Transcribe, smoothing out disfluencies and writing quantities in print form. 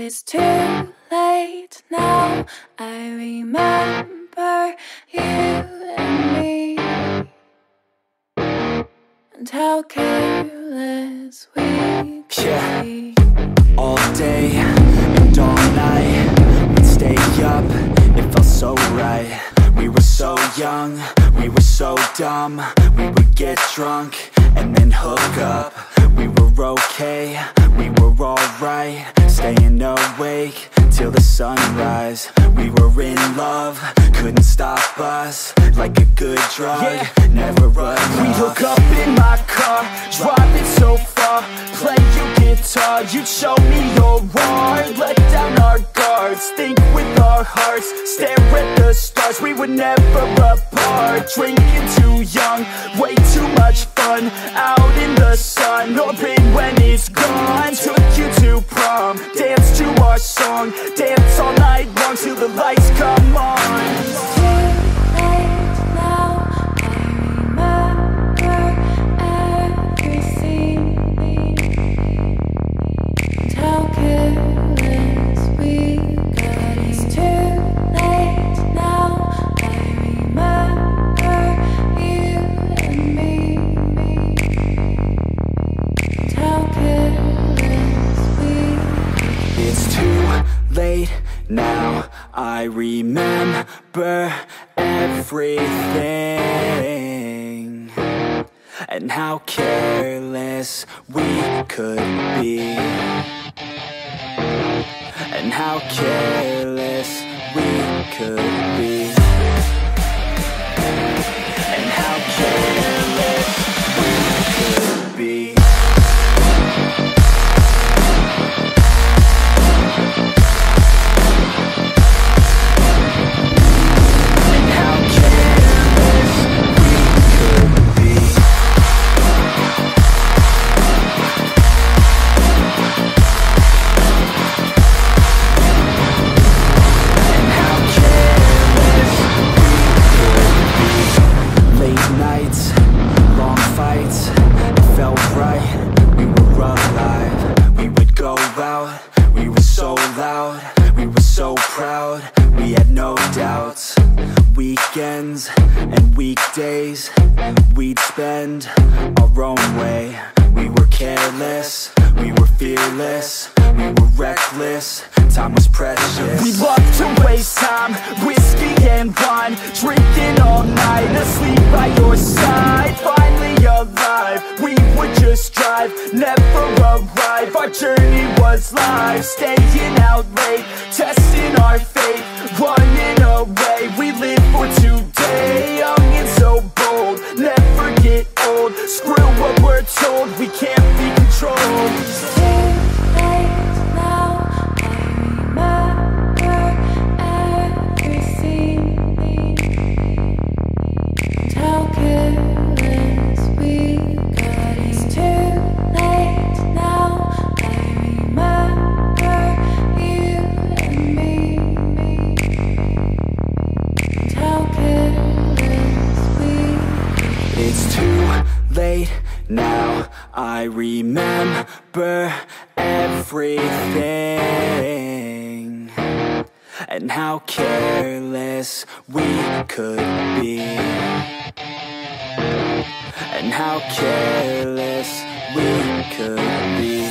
it's too late now. I remember you and me, and how careless we could be. All day and all night, we'd stay up, it felt so right. We were so young, we were so dumb. We would get drunk and then hook up. We were okay, we were alright, staying awake till the sunrise. We were in love, couldn't stop us, like a good drug, never enough. We'd hook up in my car, driving so far, play you guitar, you'd show me your art, let down our guards, think with our hearts, stare at the stars. We were never apart, drinking too young, way too much fun, out in the sun, open when it's gone. Took you to prom, dance to our song, dance all night long till the lights come on. It's too late now, I remember everything, and how careless we got. It's too late now, I remember you and me, and how careless we got. It's too late now, I remember everything, and how careless we could be, and how careless we could be, and how careless we could be. Weekends and weekdays we'd spend our own way. We were careless, we were fearless, we were reckless, time was precious. We loved to waste time, whiskey and wine, drinking all night, asleep by your side. Finally alive, we would just drive, never arrive. Our journey was live, staying out late, testing our fate, running away. We live for today, young and so bold, never get old. Screw what we're told, we can't be controlled. It's too late now, I remember everything, and how careless we got. It's too late now, I remember you and me, and how careless we got. It's too late now, I remember everything, and how careless we could be, and how careless we could be.